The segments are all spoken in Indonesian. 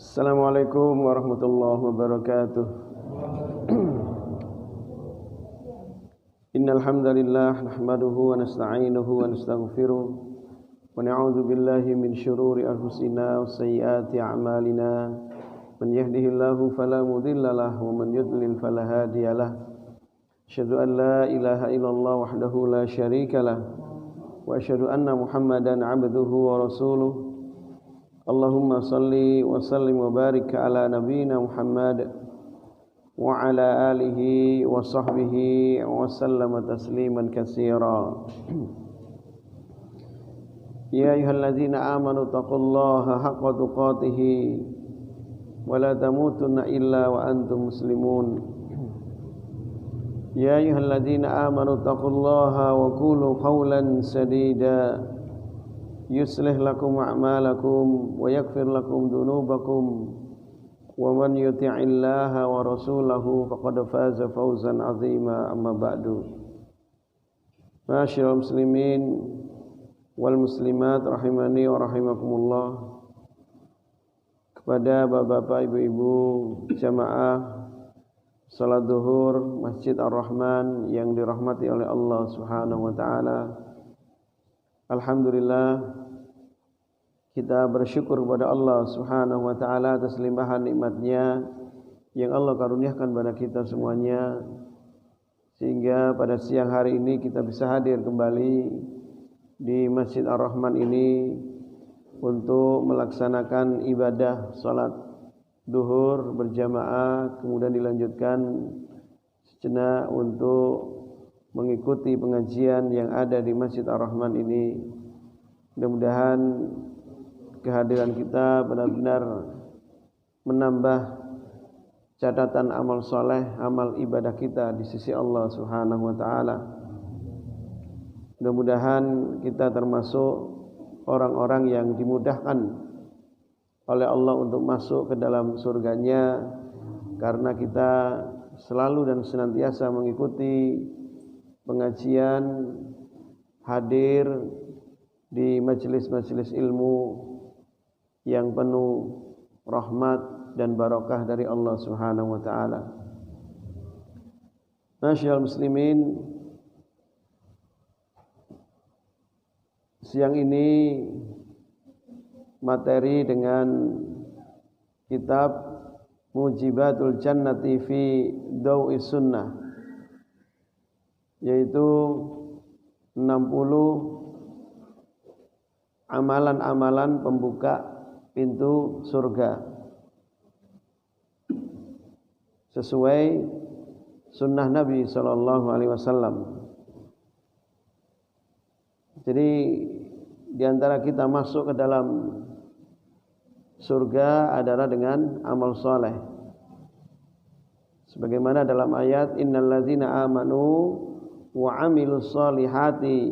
Assalamualaikum warahmatullahi wabarakatuh. Innal hamdalillah nahmaduhu wa nasta'inuhu wa nastaghfiruh wa na'udzu billahi min shururi anfusina wa sayyiati a'malina. Man yahdihillahu fala mudilla lahu wa man yudlil fala hadiyalah. Asyhadu an la ilaha illallah wahdahu la syarika lah wa asyhadu anna Muhammadan 'abduhu wa rasuluh. Allahumma salli wa sallim wa barik ala nabiyyina Muhammad wa ala alihi wa sahbihi wa sallama tasliman katsira. Ya ayyuhalladzina amanu taqullaha haqqa tuqatih wa la tamutunna illa wa antum muslimun. Ya ayyuhalladzina amanu taqullaha wa qulu qawlan sadida yuslih lakum a'malakum wa yaghfir lakum dhunubakum wa man yuti'illaha wa rasulahu faqad faza fawzan 'azima. Amma ba'du. Ma'asyiral muslimin wal muslimat rahimani wa rahimakumullah. Kepada bapak-bapak, ibu-ibu jamaah salat zuhur Masjid Ar-Rahman yang dirahmati oleh Allah Subhanahu wa taala. Alhamdulillah, kita bersyukur kepada Allah Subhanahu wa taala atas limpahan nikmat-Nya yang Allah karuniakan kepada kita semuanya, sehingga pada siang hari ini kita bisa hadir kembali di Masjid Ar-Rahman ini untuk melaksanakan ibadah salat duhur berjamaah, kemudian dilanjutkan sejenak untuk mengikuti pengajian yang ada di Masjid Ar-Rahman ini. Mudah-mudahan kehadiran kita benar-benar menambah catatan amal soleh, amal ibadah kita di sisi Allah Subhanahu wa taala. Mudah-mudahan kita termasuk orang-orang yang dimudahkan oleh Allah untuk masuk ke dalam surganya, karena kita selalu dan senantiasa mengikuti pengajian, hadir di majelis-majelis ilmu yang penuh rahmat dan barakah dari Allah Subhanahu wa taala. Ma'asyiral muslimin, siang ini materi dengan kitab Mujibatul Jannati fi Daw'is Sunnah, yaitu 60 amalan-amalan pembuka pintu surga sesuai sunnah Nabi sallallahu alaihi wasallam. Jadi di antara kita masuk ke dalam surga adalah dengan amal soleh, sebagaimana dalam ayat innal ladzina amanu wa 'amilus solihati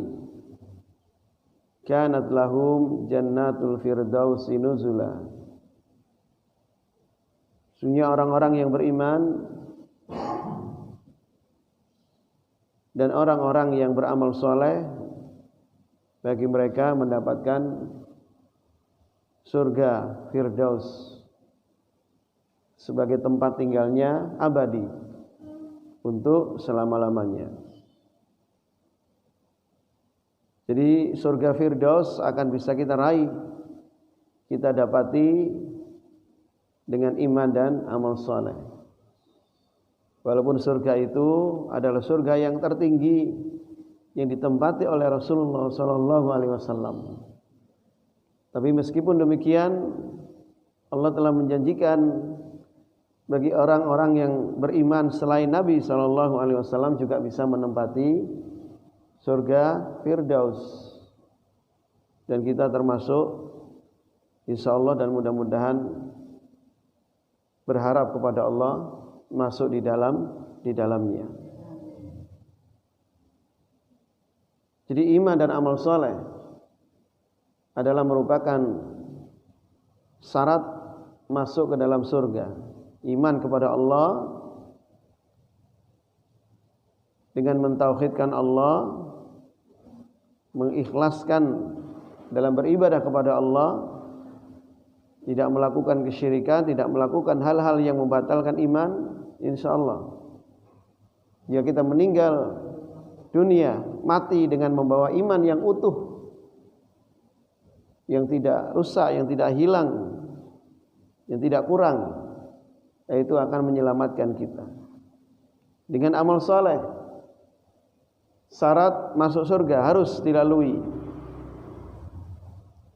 kanat lahum jannatul firdausi nuzula. Sesungguhnya orang-orang yang beriman dan orang-orang yang beramal soleh, bagi mereka mendapatkan surga Firdaus sebagai tempat tinggalnya abadi untuk selama-lamanya. Jadi surga Firdaus akan bisa kita raih, kita dapati dengan iman dan amal saleh. Walaupun surga itu adalah surga yang tertinggi yang ditempati oleh Rasulullah sallallahu alaihi wasallam. Tapi meskipun demikian, Allah telah menjanjikan bagi orang-orang yang beriman selain Nabi sallallahu alaihi wasallam juga bisa menempati surga Firdaus. Dan kita termasuk insyaallah dan mudah-mudahan berharap kepada Allah masuk di dalamnya. Jadi iman dan amal soleh adalah merupakan syarat masuk ke dalam surga. Iman kepada Allah dengan mentauhidkan Allah, mengikhlaskan dalam beribadah kepada Allah, tidak melakukan kesyirikan, tidak melakukan hal-hal yang membatalkan iman, insyaallah jika kita meninggal dunia mati dengan membawa iman yang utuh, yang tidak rusak, yang tidak hilang, yang tidak kurang, itu akan menyelamatkan kita. Dengan amal soleh, syarat masuk surga harus dilalui.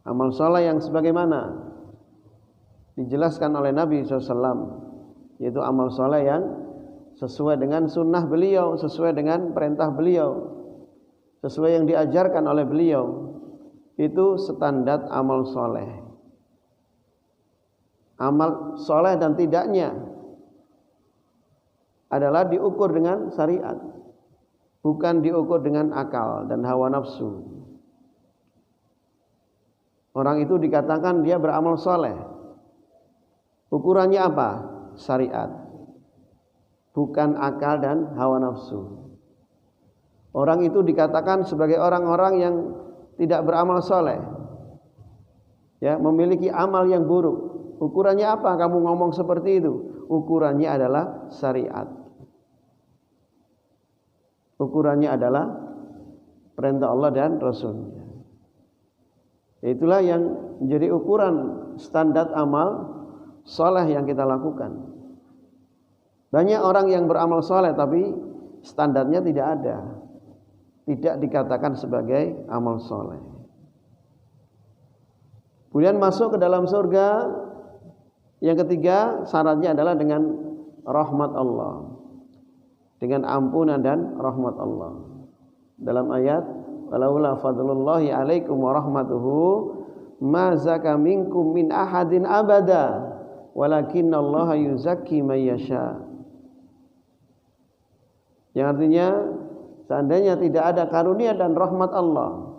Amal soleh yang sebagaimana dijelaskan oleh Nabi SAW, yaitu amal soleh yang sesuai dengan sunnah beliau, sesuai dengan perintah beliau, sesuai yang diajarkan oleh beliau. Itu standar amal soleh. Amal soleh dan tidaknya adalah diukur dengan syariat, bukan diukur dengan akal dan hawa nafsu. Orang itu dikatakan dia beramal soleh. Ukurannya apa? Syariat, bukan akal dan hawa nafsu. Orang itu dikatakan sebagai orang-orang yang tidak beramal soleh, ya, memiliki amal yang buruk. Ukurannya apa kamu ngomong seperti itu? Ukurannya adalah syariat. Ukurannya adalah perintah Allah dan Rasul-Nya. Itulah yang menjadi ukuran standar amal soleh yang kita lakukan. Banyak orang yang beramal soleh tapi standarnya tidak ada, tidak dikatakan sebagai amal soleh. Kemudian masuk ke dalam surga. Yang ketiga, syaratnya adalah dengan rahmat Allah, dengan ampunan dan rahmat Allah. Dalam ayat, walaula fadlullahi alaikum wa rahmatuhu ma zaka minkum min ahadin abada walakinallaha yuzakki man yasha. Yang artinya, seandainya tidak ada karunia dan rahmat Allah,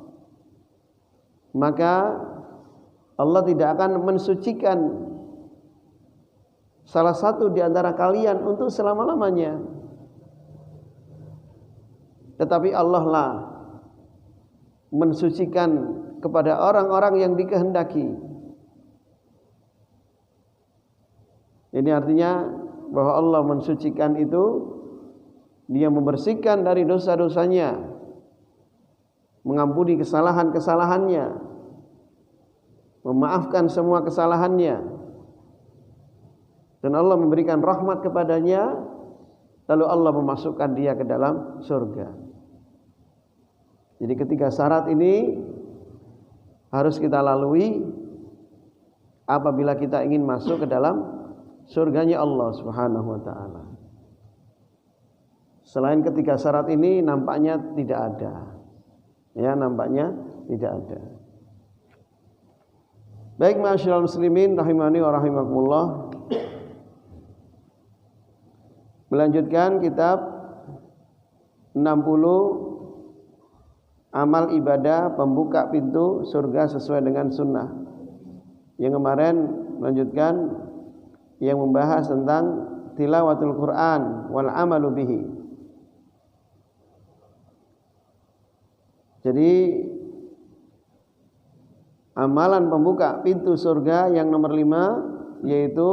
maka Allah tidak akan mensucikan salah satu di antara kalian untuk selama-lamanya. Tetapi Allah lah mensucikan kepada orang-orang yang dikehendaki. Ini artinya bahwa Allah mensucikan itu, Dia membersihkan dari dosa-dosanya, mengampuni kesalahan-kesalahannya, memaafkan semua kesalahannya. Dan Allah memberikan rahmat kepadanya, lalu Allah memasukkan dia ke dalam surga. Jadi ketiga syarat ini harus kita lalui apabila kita ingin masuk ke dalam surganya Allah Subhanahu wa taala. Selain ketiga syarat ini nampaknya tidak ada. Ya, nampaknya tidak ada. Baik, ma'asyiral muslimin rahimani wa rahimakumullah. Melanjutkan kitab 60 amal ibadah pembuka pintu surga sesuai dengan sunnah. Yang kemarin melanjutkan yang membahas tentang tilawatul Quran wal amalu bihi. Jadi amalan pembuka pintu surga yang nomor 5 yaitu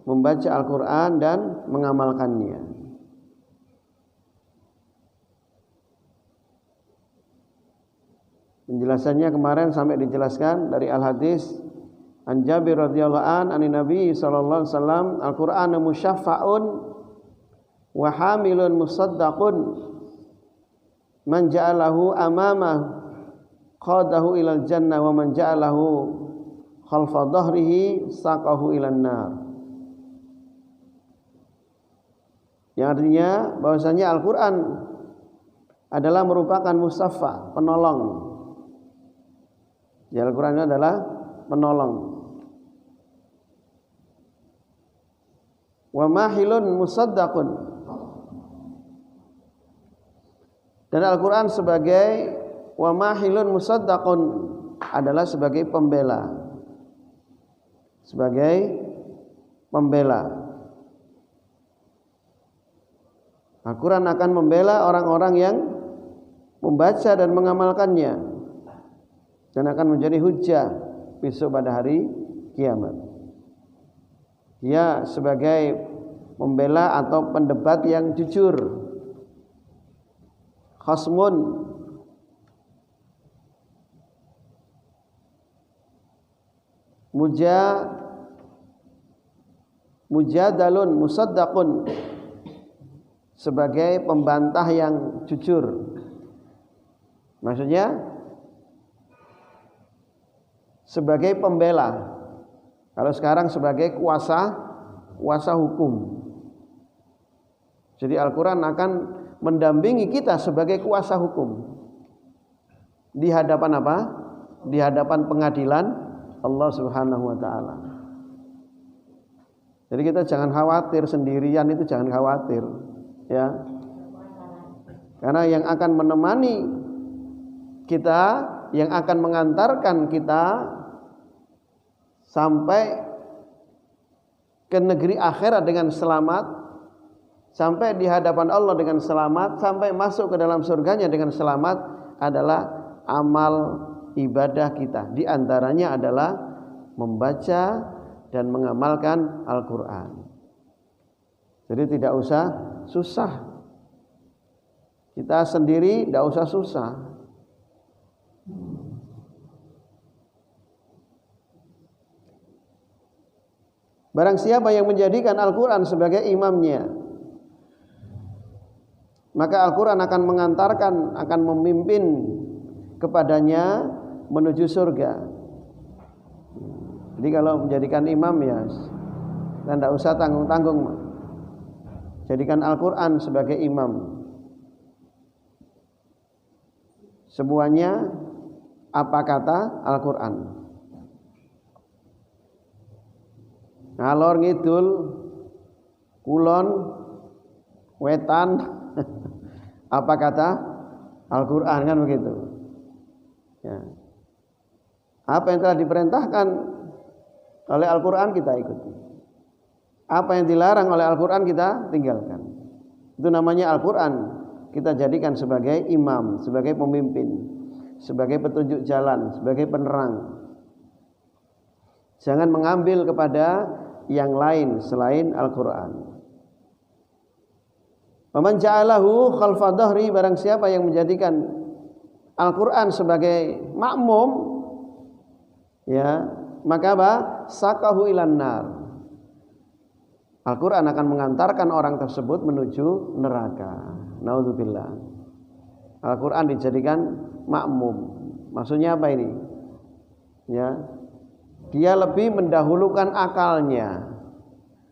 membaca Al-Quran dan mengamalkannya. Penjelasannya kemarin sampai dijelaskan dari Al-Hadis an Jabir radhiyallahu an anin Nabi sallallahu alaihi wasallam Al-Qur'anu musyaffa'un wa hamilun musaddaqun man ja'alahu amamah qadahu ilal jannah wa man ja'alahu khalfa dhahrihi saqahu ilan nar. Yang artinya bahwasanya Al-Quran adalah merupakan musaffa, penolong. Ya, Al-Quran adalah penolong. Wa mahilun musaddaqun. Dan Al-Quran sebagai wa mahilun musaddaqun adalah sebagai pembela. Sebagai pembela. Al-Quran akan membela orang-orang yang membaca dan mengamalkannya dan akan menjadi hujjah besok pada hari kiamat. Dia sebagai pembela atau pendebat yang jujur. Khasmun mujadalun musaddaqun, sebagai pembantah yang jujur. Maksudnya sebagai pembela. Kalau sekarang sebagai kuasa hukum. Jadi Al-Quran akan mendampingi kita sebagai kuasa hukum di hadapan apa? Di hadapan pengadilan Allah Subhanahu wa taala. Jadi kita jangan khawatir sendirian, itu jangan khawatir, ya. Karena yang akan menemani kita, yang akan mengantarkan kita sampai ke negeri akhirat dengan selamat, sampai di hadapan Allah dengan selamat, sampai masuk ke dalam surganya dengan selamat adalah amal ibadah kita. Di antaranya adalah membaca dan mengamalkan Al-Quran. Jadi tidak usah susah. Kita sendiri tidak usah susah. Barang siapa yang menjadikan Al-Quran sebagai imamnya, maka Al-Quran akan mengantarkan, akan memimpin kepadanya menuju surga. Jadi kalau menjadikan imam, ya dan tidak usah tanggung-tanggung, jadikan Al-Quran sebagai imam. Semuanya apa kata Al-Quran. Ngalor ngidul, kulon, wetan, apa kata Al-Quran, kan begitu. Ya. Apa yang telah diperintahkan oleh Al-Quran kita ikuti. Apa yang dilarang oleh Al-Quran kita tinggalkan. Itu namanya Al-Quran kita jadikan sebagai imam, sebagai pemimpin, sebagai petunjuk jalan, sebagai penerang. Jangan mengambil kepada yang lain selain Al-Quran. Faman ja'alahu khalfa dhahri, barang siapa yang menjadikan Al-Quran sebagai makmum, ya, maka apa? Sakahu ilan nar. Al-Quran akan mengantarkan orang tersebut menuju neraka. Naudzubillah. Al-Quran dijadikan makmum. Maksudnya apa ini? Ya, dia lebih mendahulukan akalnya,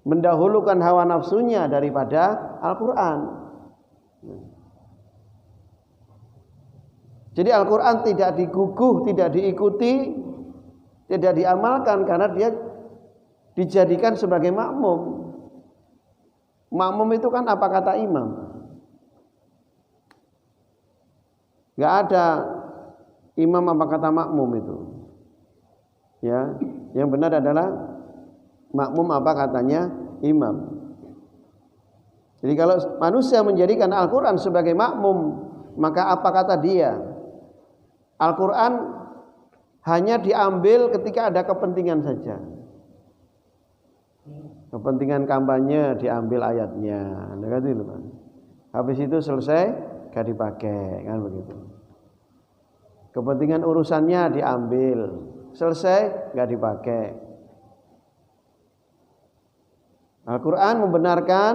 mendahulukan hawa nafsunya daripada Al-Quran. Jadi Al-Quran tidak diguguh, tidak diikuti, tidak diamalkan karena dia dijadikan sebagai makmum. Makmum itu kan apa kata imam? Gak ada imam apa kata makmum itu. Ya, yang benar adalah makmum apa katanya imam. Jadi kalau manusia menjadikan Al-Quran sebagai makmum, maka apa kata dia? Al-Quran hanya diambil ketika ada kepentingan saja. Kepentingan kampanye diambil ayatnya, habis itu selesai gak dipakai, kan begitu. Kepentingan urusannya diambil, selesai gak dipakai. Al-Quran membenarkan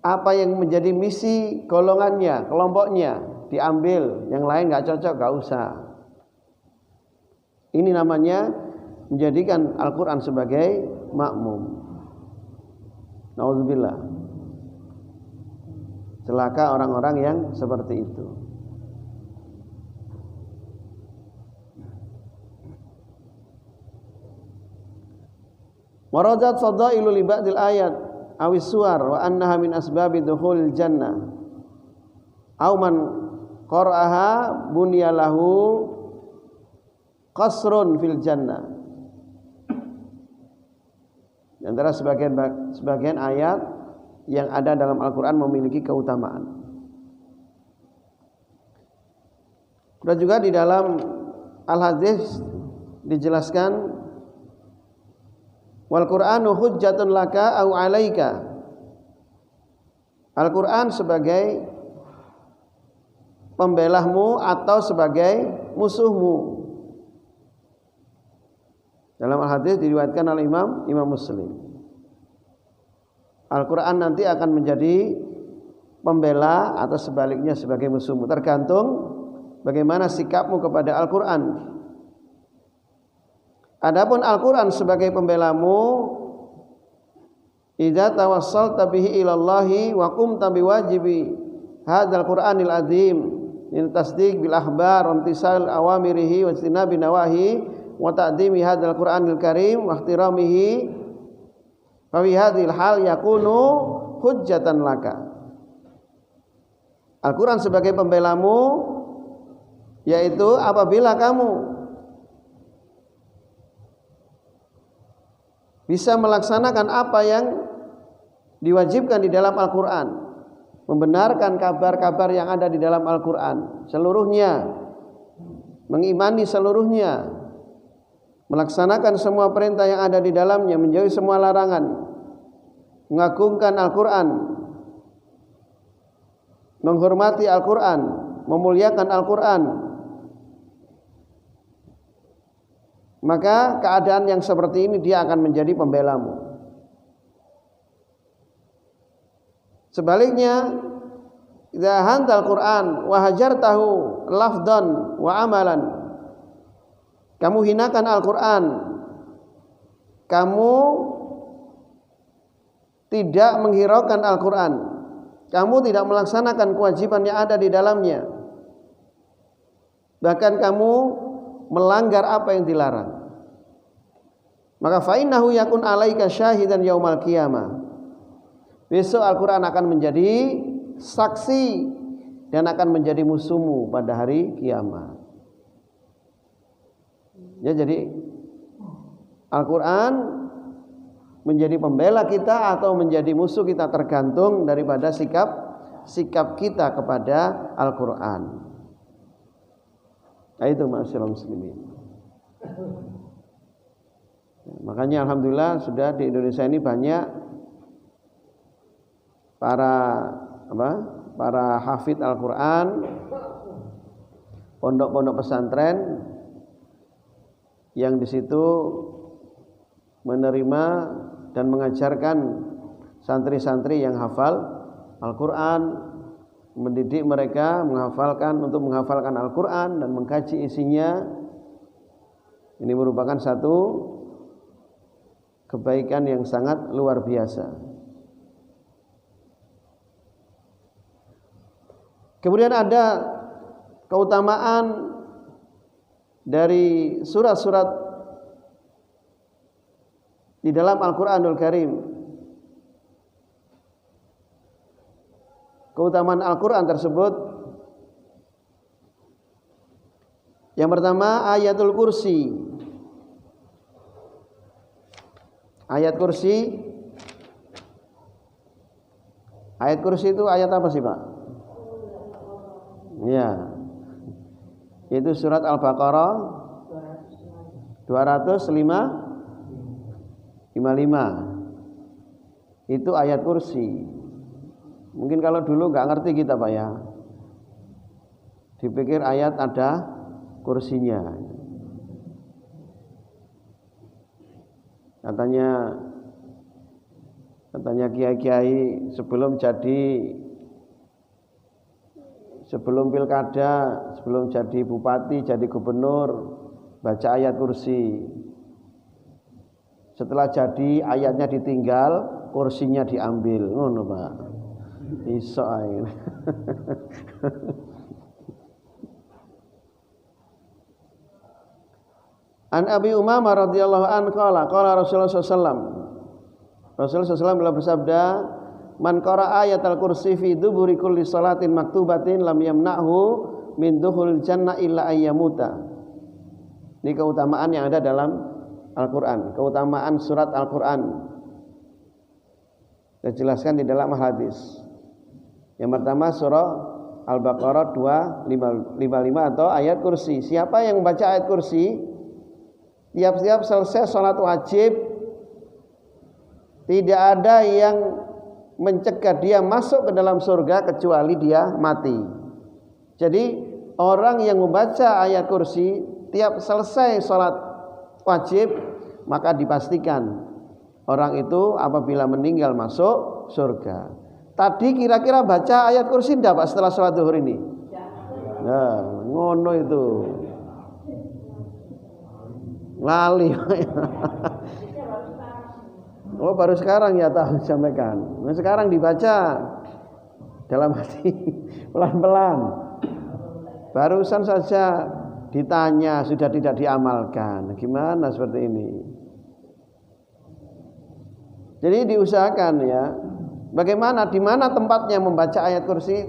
apa yang menjadi misi golongannya, kelompoknya diambil, yang lain gak cocok, gak usah. Ini namanya menjadikan Al-Quran sebagai makmum. Nauzubillah. Celaka orang-orang yang seperti itu. Waradat fadailu li ba'dil ayat awis suwar wa annaha min asbabi dukhulil jannah. Aw man qara'aha bunyalahu qasrun fil jannah. Di antara sebagian ayat yang ada dalam Al-Quran memiliki keutamaan. Dan juga di dalam Al-Hadis dijelaskan Wal Qur'anu hujjatun laka au 'alaika. Al-Qur'an sebagai pembelahmu atau sebagai musuhmu. Dalam al-hadis diriwayatkan oleh Imam Muslim. Al-Qur'an nanti akan menjadi pembela atau sebaliknya sebagai musuhmu, tergantung bagaimana sikapmu kepada Al-Qur'an. Adapun Al-Qur'an sebagai pembelamu, idza tawassalta bihi ila Allahi wa qumta biwajibi hadzal Qur'anil azim min tasdiq bil akhbar wa imtisal awamirihi wa istinabi nawahi wa ta'dimi hadzal Qur'anil karim wa ihtiramihi fa fi hadhil hal yakunu hujjatan laka. Al-Qur'an sebagai pembelamu yaitu apabila kamu bisa melaksanakan apa yang diwajibkan di dalam Al-Qur'an, membenarkan kabar-kabar yang ada di dalam Al-Qur'an seluruhnya, mengimani seluruhnya, melaksanakan semua perintah yang ada di dalamnya, menjauhi semua larangan, mengagungkan Al-Qur'an, menghormati Al-Qur'an, memuliakan Al-Qur'an, maka keadaan yang seperti ini dia akan menjadi pembelamu. Sebaliknya, idza hantal Qur'an wa hajartahu lafdan wa amalan, kamu hinakan Al-Qur'an, kamu tidak menghiraukan Al-Qur'an, kamu tidak melaksanakan kewajiban yang ada di dalamnya, bahkan kamu melanggar apa yang dilarang, maka fa innahu yakun alaika syahidan yaumal qiyamah. Besok Al-Qur'an akan menjadi saksi dan akan menjadi musuhmu pada hari kiamat. Ya, jadi Al-Qur'an menjadi pembela kita atau menjadi musuh kita tergantung daripada sikap kita kepada Al-Qur'an. Nah, itu ma'asyiral muslimin. Makanya alhamdulillah sudah di Indonesia ini banyak para hafid Al-Qur'an, pondok-pondok pesantren yang di situ menerima dan mengajarkan santri-santri yang hafal Al-Qur'an, mendidik mereka untuk menghafalkan Al-Qur'an dan mengkaji isinya. Ini merupakan satu kebaikan yang sangat luar biasa. Kemudian ada keutamaan dari surat-surat di dalam Al-Qur'anul Karim. Keutamaan Al-Qur'an tersebut, yang pertama ayatul kursi. Ayat kursi itu ayat apa sih, Pak? Ya, itu surat Al-Baqarah 255. Itu ayat kursi. Mungkin kalau dulu nggak ngerti kita, Pak, ya, dipikir ayat ada kursinya. Katanya kiai-kiai sebelum pilkada, sebelum jadi bupati, jadi gubernur, baca ayat kursi. Setelah jadi ayatnya ditinggal, kursinya diambil. Ngono, Pak. Iso ae. An Abi Umamah radhiyallahu anhu qala Rasulullah sallallahu alaihi wasallam. Rasulullah sallallahu alaihi bersabda, "Man qara'a ayatal kursi fi duburi kulli salatin maktubatin lam yamna'hu min dukhul jannah illa ayyamuta." Ini keutamaan yang ada dalam Al-Qur'an, keutamaan surat Al-Qur'an. Dijelaskan di dalam hadis. Yang pertama surah Al-Baqarah 255 atau ayat kursi. Siapa yang membaca ayat kursi tiap-tiap selesai salat wajib Tidak ada yang mencegah dia masuk ke dalam surga kecuali dia mati. Jadi orang yang membaca ayat kursi tiap selesai sholat wajib, maka dipastikan orang itu apabila meninggal masuk surga. Tadi kira-kira baca ayat kursi enggak Pak setelah sholat zuhur ini? Nah, ngono itu. Lali. Oh baru sekarang ya tahu sampaikan. Nah, sekarang dibaca dalam hati pelan-pelan. Barusan saja ditanya sudah tidak diamalkan. Gimana seperti ini? Jadi diusahakan ya. Bagaimana di mana tempatnya membaca ayat kursi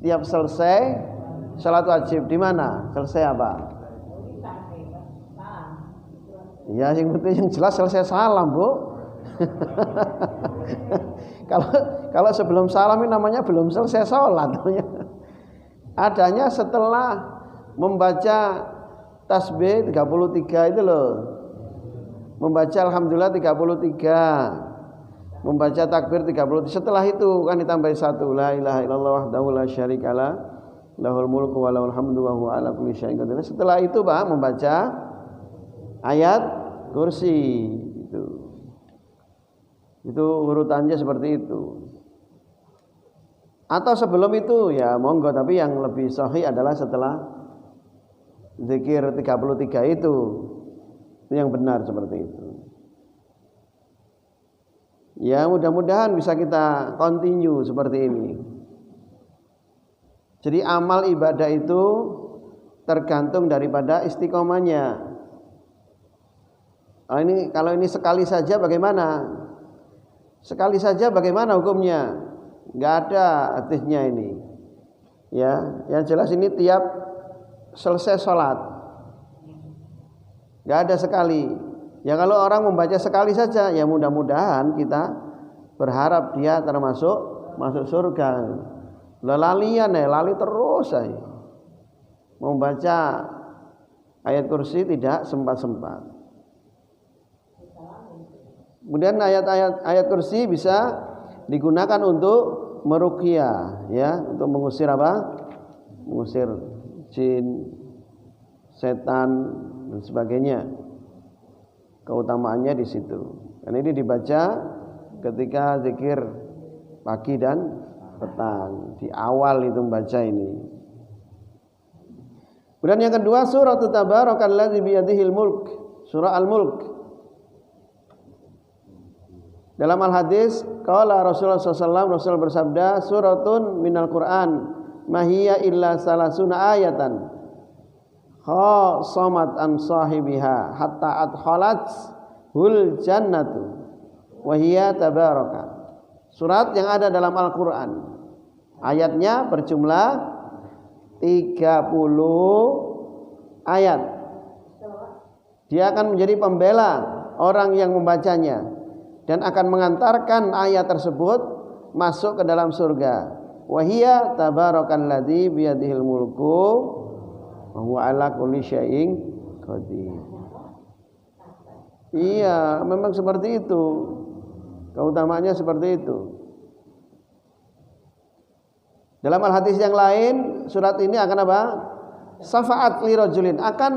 tiap selesai salat wajib di mana? Selesai apa? Ya yang penting yang jelas selesai salam, Bu. Kalau sebelum salam ini namanya belum selesai sholat. Adanya setelah membaca tasbih 33 itu loh. Membaca alhamdulillah 33. Membaca takbir 30. Setelah itu kan ditambah satu, la ilaha illallah wahdahu la syarikalah lahul mulku wa lahul hamdu wa huwa ala kulli syai'in qadir. Setelah itu Pak membaca ayat kursi itu urutannya seperti itu. Atau sebelum itu ya monggo, tapi yang lebih sahih adalah setelah zikir 33 itu yang benar seperti itu. Ya mudah-mudahan bisa kita continue seperti ini. Jadi amal ibadah itu tergantung daripada istiqomahnya. Ini kalau ini sekali saja bagaimana? Sekali saja bagaimana hukumnya? Enggak ada artinya ini. Ya, yang jelas ini tiap selesai sholat. Enggak ada sekali. Ya kalau orang membaca sekali saja, ya mudah-mudahan kita berharap dia termasuk masuk surga. Lalian ya, lali terus saya. Membaca ayat kursi tidak sempat-sempat. Kemudian ayat kursi bisa digunakan untuk meruqyah, ya, untuk mengusir apa? Mengusir jin, setan dan sebagainya. Keutamaannya di situ. Dan ini dibaca ketika zikir pagi dan petang. Di awal itu membaca ini. Kemudian yang kedua surah Tabarakalladzi biyadihil mulk, surah Al-Mulk. Dalam al-hadis qala Rasulullah SAW, Rasul bersabda, suratun minal Qur'an mahiyya illa salasuna ayatan khasamat an sahibiha hatta adkhalat hul jannatu wa hiya tabaraka. Surat yang ada dalam Al-Qur'an, ayatnya berjumlah 30 ayat. Dia akan menjadi pembela orang yang membacanya dan akan mengantarkan ayat tersebut masuk ke dalam surga. Wahia tabarakalladzi biyadihil mulku wa huwa ala kulli syai'in qadir. Iya, memang seperti itu. Keutamaannya seperti itu. Dalam al-hadis yang lain, surat ini akan apa? Syafaat li rajulin, akan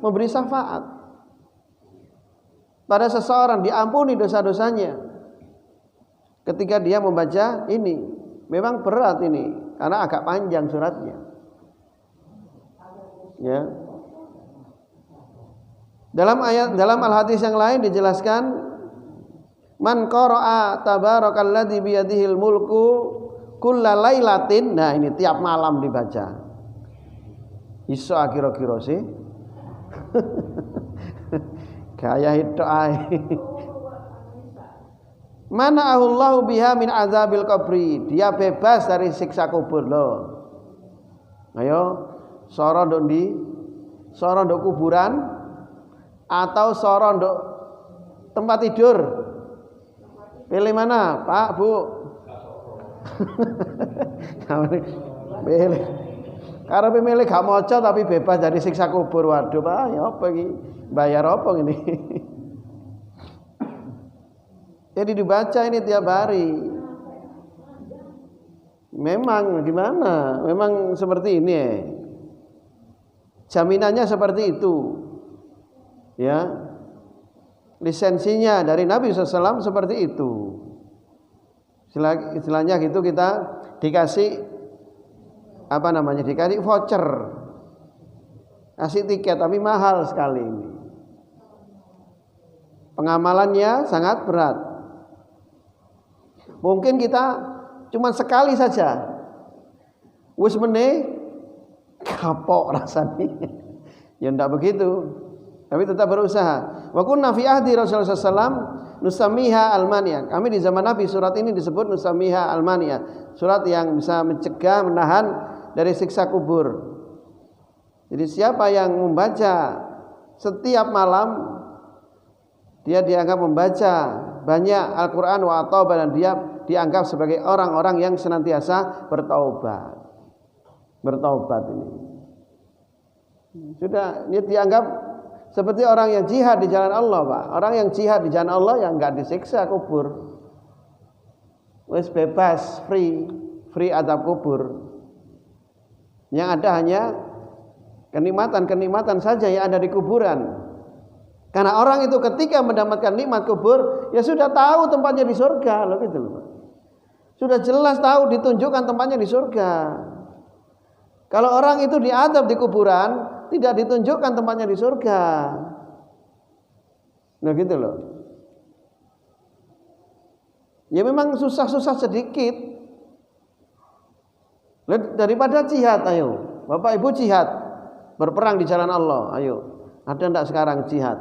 memberi syafaat pada seseorang, diampuni dosa-dosanya ketika dia membaca ini. Memang berat ini karena agak panjang suratnya, ya. Dalam al-hadis yang lain dijelaskan, man qara'a tabarakalladzi biyadihil mulku kullalailatin. Nah, ini tiap malam dibaca. Iso kira-kira sih. Gaya itu ay. Mana'ahullahu biha min azabil qabri. Dia bebas dari siksa kubur loh. Ayo, soro ndok ndi? Soro ndok kuburan atau soro ndok tempat tidur? Pilih mana, Pak, Bu? Pilih. Karena pemilih gak moco tapi bebas dari siksa kubur. Waduh, Pak, ya apa iki? Bayar apa ini? Jadi dibaca ini tiap hari. Memang gimana? Memang seperti ini ya. Jaminannya seperti itu. Ya. Lisensinya dari Nabi SAW seperti itu. Istilahnya gitu, kita dikasih dikasih voucher, kasih tiket, tapi mahal sekali ini. Pengamalannya sangat berat. Mungkin kita cuma sekali saja, wis meneh kapok rasanya. Ya ndak begitu, tapi tetap berusaha. Wa kunna fi ahdi Rasulullah SAW nusamiha almania. Kami di zaman Nabi, surat ini disebut nusamiha almania, surat yang bisa mencegah, menahan dari siksa kubur. Jadi siapa yang membaca setiap malam, dia dianggap membaca banyak Al-Quran wa taubat, dan dia dianggap sebagai orang-orang yang senantiasa bertaubat. Bertaubat ini sudah, ini dianggap seperti orang yang jihad di jalan Allah, Pak. Orang yang jihad di jalan Allah yang enggak disiksa kubur, wis bebas, free adab kubur. Yang ada hanya kenikmatan-kenikmatan saja yang ada di kuburan. Karena orang itu ketika mendapatkan nikmat kubur, ya sudah tahu tempatnya di surga, loh gitu loh. Sudah jelas tahu, ditunjukkan tempatnya di surga. Kalau orang itu diadab di kuburan, tidak ditunjukkan tempatnya di surga. Nah gitu loh. Ya memang susah-susah sedikit. Daripada jihad, ayo Bapak Ibu jihad, berperang di jalan Allah, ayo. Ada enggak sekarang jihad?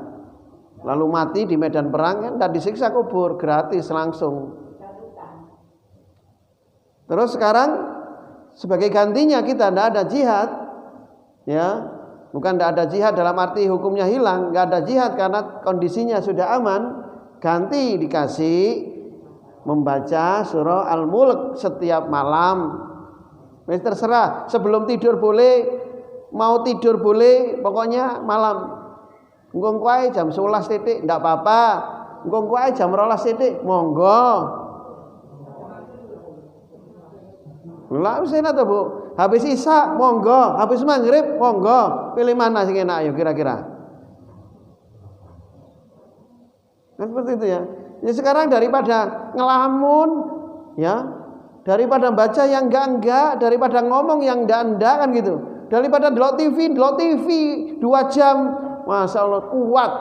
Lalu mati di medan perang, kan enggak disiksa kubur, gratis langsung. Terus sekarang sebagai gantinya kita enggak ada jihad, ya. Bukan enggak ada jihad dalam arti hukumnya hilang, enggak ada jihad karena kondisinya sudah aman. Ganti dikasih membaca surah Al-Mulk setiap malam. Wis terserah, sebelum tidur boleh, mau tidur boleh, pokoknya malam. Engko ae jam 11 titik ndak apa-apa. Engko ae jam 12 titik monggo. Lah wis enak to, Bu. Habis Isya monggo, habis maghrib monggo. Pilih mana sing enak ayo kira-kira. Nah, seperti itu ya. Ya sekarang daripada ngelamun, ya, daripada baca yang enggak, daripada ngomong yang enggak kan gitu. Daripada delok TV 2 jam, Masya Allah kuat.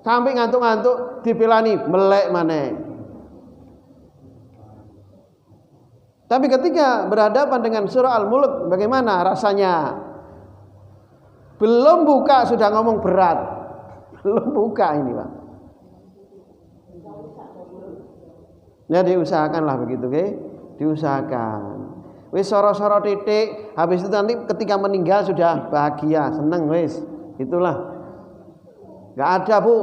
Sampai ngantuk-ngantuk dipilani melek maneh. Tapi ketika berhadapan dengan surah Al-Mulk, bagaimana rasanya? Belum buka sudah ngomong berat. Belum buka ini, Pak. Ya diusahakanlah begitu, oke? Diusahakan. Wis soro-soro titik, habis itu nanti ketika meninggal sudah bahagia, seneng wis. Itulah. Enggak ada, Bu,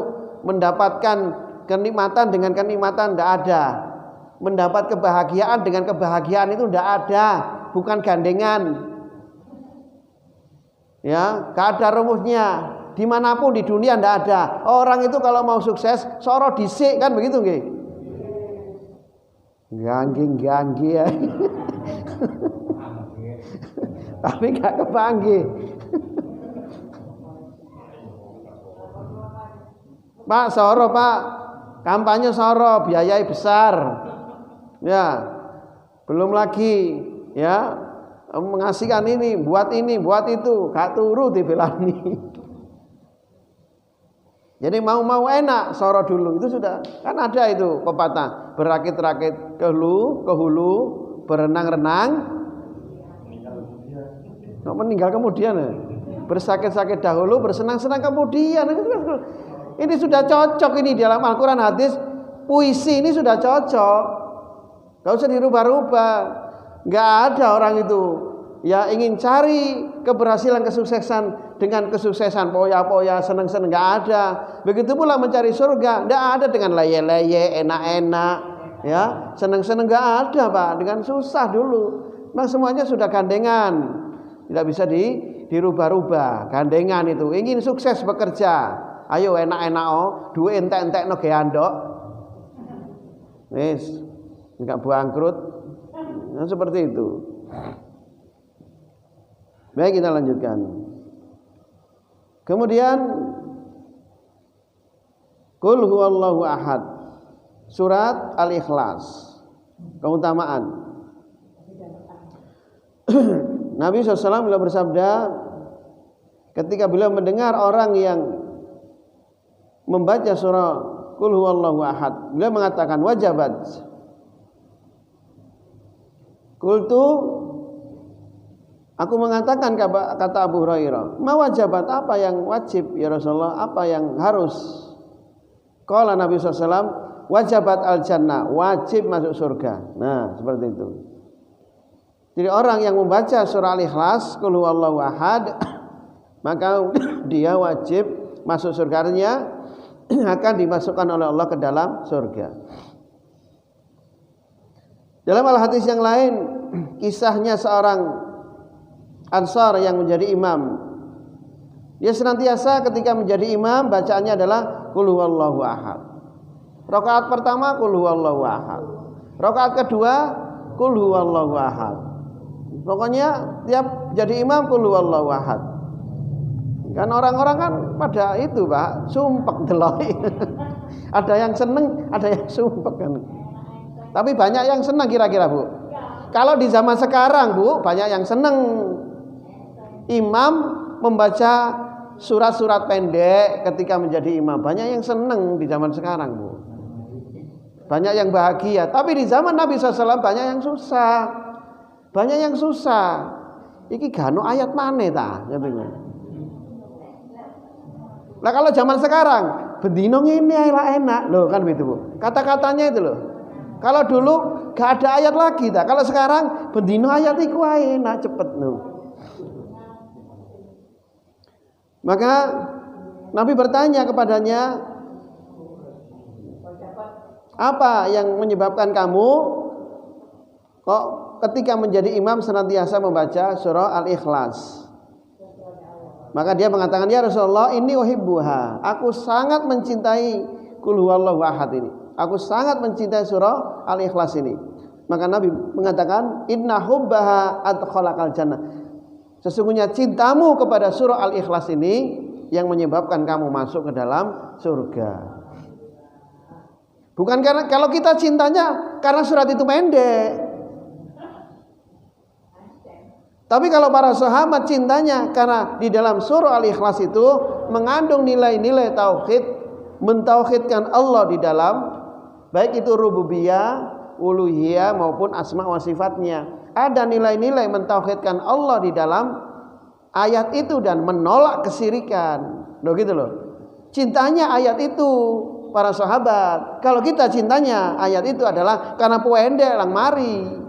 mendapatkan kenikmatan dengan kenikmatan, enggak ada. Mendapat kebahagiaan dengan kebahagiaan itu enggak ada, bukan gandengan. Ya, enggak ada rumusnya. Dimanapun di dunia enggak ada. Orang itu kalau mau sukses, soro dhisik kan begitu nggih? Ganggi ya. Tapi enggak kepanggih. Pak soro, Pak. Kampanye soro, biayai besar. Ya. Belum lagi ya mengasihkan ini, buat itu, gak turu dibelani. Jadi mau enak soro dulu itu sudah kan ada itu pepatah, berakit-rakit ke hulu, berenang-renang meninggal kemudian, bersakit-sakit dahulu, bersenang-senang kemudian. Ini sudah cocok ini dalam Al-Quran, hadis, puisi ini sudah cocok, gak usah dirubah-rubah. Gak ada orang itu ya ingin cari keberhasilan, kesuksesan dengan kesuksesan poya-poya, seneng-seneng, gak ada. Begitu pula mencari surga, gak ada dengan leye-leye, enak-enak, ya seneng-seneng, gak ada, Pak. Dengan susah dulu. Nah semuanya sudah gandengan, tidak bisa dirubah-rubah. Gandengan itu ingin sukses bekerja, ayo enak-enak, duit entek-entek no geandok, wis enggak bangkrut. Nah, seperti itu. Baik, kita lanjutkan. Kemudian Qul huwallahu ahad. Surat Al-Ikhlas. Keutamaan. Nabi SAW beliau bersabda ketika beliau mendengar orang yang membaca surah Qul huwallahu ahad, beliau mengatakan wajabat. Qultu, aku mengatakan, kata Abu Hurairah, ma wajabat, apa yang wajib ya Rasulullah, apa yang harus? Qala Nabi SAW, wajabat al-jannah, wajib masuk surga. Nah, seperti itu. Jadi orang yang membaca surah Al-Ikhlas, Qul huwallahu ahad, maka dia wajib masuk surganya, akan dimasukkan oleh Allah ke dalam surga. Dalam al-hadis yang lain, kisahnya seorang Ansar yang menjadi imam. Dia senantiasa ketika menjadi imam bacaannya adalah Qul huwallahu ahad. Rakaat pertama Qul huwallahu ahad. Rakaat kedua Qul huwallahu ahad. Pokoknya tiap jadi imam Qul huwallahu ahad. Kan orang-orang kan pada itu, Pak, sumpek delok. Ada yang seneng, ada yang sumpek kan. Tapi banyak yang senang kira-kira, Bu. Kalau di zaman sekarang, Bu, banyak yang senang imam membaca surat-surat pendek ketika menjadi imam. Banyak yang senang di zaman sekarang, Bu. Banyak yang bahagia. Tapi di zaman Nabi SAW banyak yang susah. Banyak yang susah. Iki gano ayat mana ta? Nah kalau zaman sekarang, bendino ini enak loh kan begitu, Bu. Kata-katanya itu loh. Kalau dulu gak ada ayat lagi dah. Kalau sekarang bendino ayat iku enak cepet loh. Maka Nabi bertanya kepadanya, apa yang menyebabkan kamu kok ketika menjadi imam senantiasa membaca surah Al-Ikhlas? Maka dia mengatakan, ya Rasulullah, ini uhibbuha. Aku sangat mencintai Qul huwallahu ahad ini. Aku sangat mencintai surah Al-Ikhlas ini. Maka Nabi mengatakan, inna hubbaha adkhalakal jannah. Sesungguhnya cintamu kepada surah Al-Ikhlas ini yang menyebabkan kamu masuk ke dalam surga. Bukan karena kalau kita cintanya karena surat itu pendek. Tapi kalau para sahabat cintanya karena di dalam surah Al-Ikhlas itu mengandung nilai-nilai tauhid, mentauhidkan Allah di dalam, baik itu rububiyah, uluhiyah maupun asma wa sifatnya. Ada nilai-nilai mentauhidkan Allah di dalam ayat itu dan menolak kesyirikan. Loh gitu loh. Cintanya ayat itu para sahabat. Kalau kita cintanya ayat itu adalah karena pendek lang mari.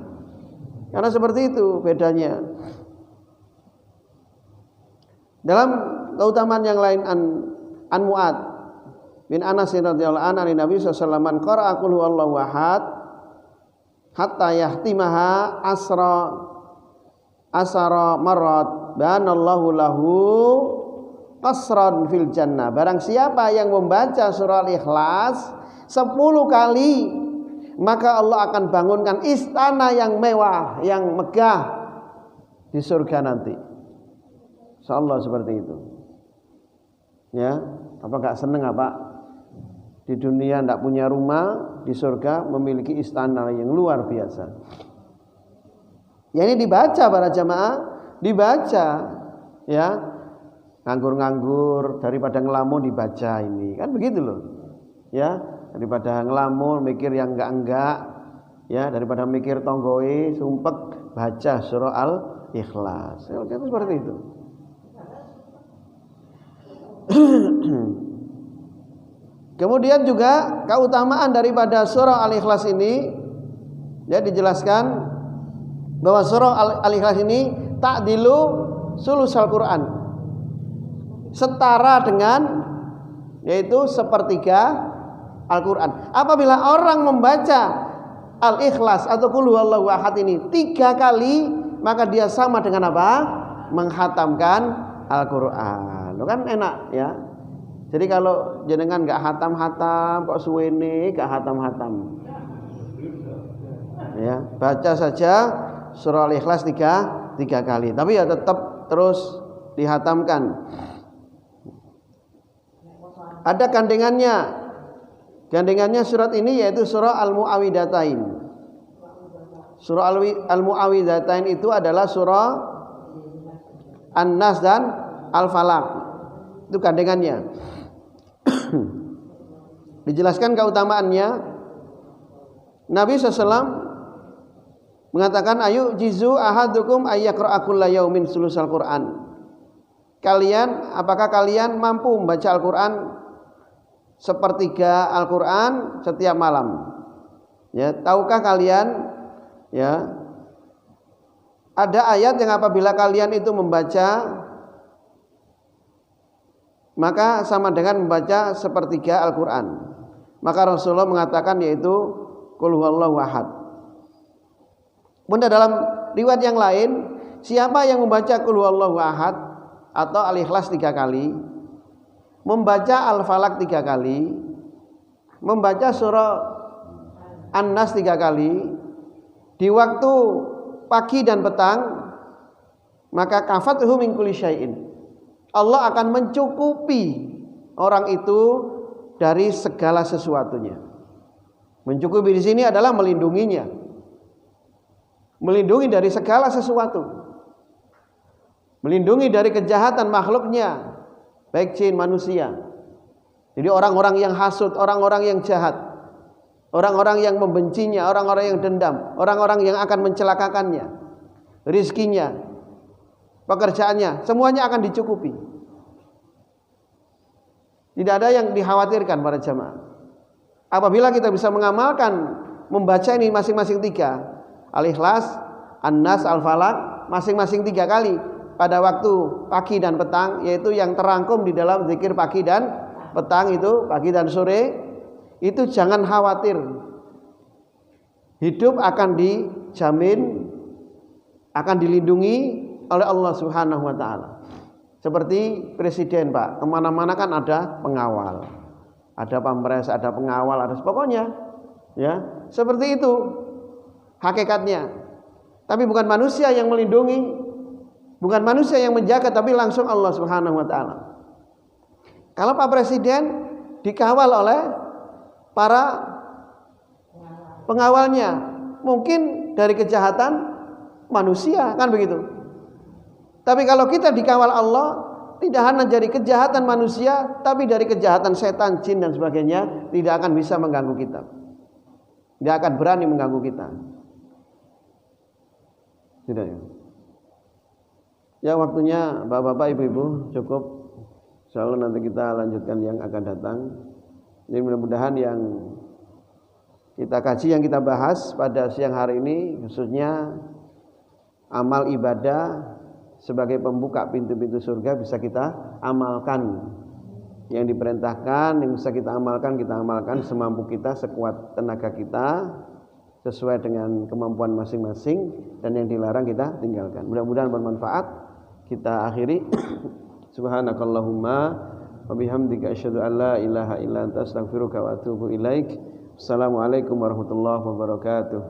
Karena seperti itu bedanya. Dalam keutamaan yang lain an Mu'ad bin Anas radhiyallahu anhu dari Nabi sallallahu alaihi wasallam, qara'a qul huwallahu ahad hatta yahtimaha asara marrat banallahu lahu qasran fil jannah. Barang siapa yang membaca surah Al-Ikhlas 10 kali, maka Allah akan bangunkan istana yang mewah, yang megah di surga nanti. Insyaallah seperti itu. Ya, apa enggak seneng apa? Di dunia tidak punya rumah, di surga memiliki istana yang luar biasa. Ya, ini dibaca para jamaah, dibaca ya. Nganggur-nganggur daripada ngelamun dibaca ini. Kan begitu loh. Ya, daripada ngelamun mikir yang enggak, ya, daripada mikir tonggoe sumpek baca surah Al-Ikhlas. Ya, itu seperti itu. Kemudian juga keutamaan daripada surah Al-Ikhlas ini, ya, dijelaskan bahwa surah Al-Ikhlas ini ta'dilu sulusal Quran, setara dengan yaitu sepertiga Al-Quran. Apabila orang membaca Al-Ikhlas atau Qul huwallahu ahad ini 3 kali, maka dia sama dengan apa? Menghatamkan Al-Quran. Lo kan enak ya. Jadi kalau jenengan gak hatam-hatam kok suwene gak hatam-hatam. ya, baca saja surah Al-Ikhlas tiga kali, tapi ya tetap terus dihatamkan. Ada gandengannya surat ini, yaitu surah Al-Mu'awwidhatain. Surah Al-Mu'awwidhatain itu adalah surah An-Nas dan Al-Falaq. Itu gandengannya. Dijelaskan keutamaannya. Nabi SAW mengatakan, ayu jizu ahadukum ayyaqra'a kulla yaumin sulusal Qur'an. Apakah kalian mampu membaca Al-Qur'an sepertiga Al-Qur'an setiap malam? Ya, tahukah kalian, ya, ada ayat yang apabila kalian itu membaca, maka sama dengan membaca sepertiga Al-Qur'an. Maka Rasulullah mengatakan, yaitu qul huwallahu ahad. Bunda dalam riwayat yang lain, siapa yang membaca qul huwallahu ahad atau Al-Ikhlas 3 kali, membaca Al-Falaq 3 kali, membaca surah An-Nas 3 kali di waktu pagi dan petang, maka kafathu min kulli syai'in. Allah akan mencukupi orang itu dari segala sesuatunya. Mencukupi di sini adalah melindunginya. Melindungi dari segala sesuatu. Melindungi dari kejahatan makhluknya, baik jin manusia. Jadi orang-orang yang hasud, orang-orang yang jahat, orang-orang yang membencinya, orang-orang yang dendam, orang-orang yang akan mencelakakannya, rizkinya, pekerjaannya, semuanya akan dicukupi. Tidak ada yang dikhawatirkan para jamaah. Apabila kita bisa mengamalkan, membaca ini masing-masing 3, Al-Ikhlas, An-Nas, Al-Falaq, masing-masing 3 kali pada waktu pagi dan petang, yaitu yang terangkum di dalam zikir pagi dan petang itu, pagi dan sore, itu jangan khawatir. Hidup akan dijamin, akan dilindungi oleh Allah Subhanahu wa taala. Seperti presiden, Pak, kemana-mana kan ada pengawal, ada pamres, ada pengawal, ada pokoknya, ya seperti itu hakikatnya. Tapi bukan manusia yang melindungi, bukan manusia yang menjaga, tapi langsung Allah Subhanahu wa taala. Kalau Pak Presiden dikawal oleh para pengawalnya, mungkin dari kejahatan manusia, kan begitu. Tapi kalau kita dikawal Allah, tidak hanya dari kejahatan manusia, tapi dari kejahatan setan, jin dan sebagainya, tidak akan bisa mengganggu kita. Tidak akan berani mengganggu kita. Tidak ya. Ya, waktunya Bapak-bapak, Ibu-ibu cukup. Insyaallah nanti kita lanjutkan yang akan datang. Jadi mudah-mudahan yang kita kaji, yang kita bahas pada siang hari ini, khususnya amal ibadah sebagai pembuka pintu-pintu surga, bisa kita amalkan. Yang diperintahkan, yang bisa kita amalkan semampu kita, sekuat tenaga kita, sesuai dengan kemampuan masing-masing, dan yang dilarang kita tinggalkan. Mudah-mudahan bermanfaat. Kita akhiri. Subhanakallahumma wa bihamdika asyhadu an la ilaha illa anta astaghfiruka wa atubu ilaik. Assalamualaikum warahmatullahi wabarakatuh.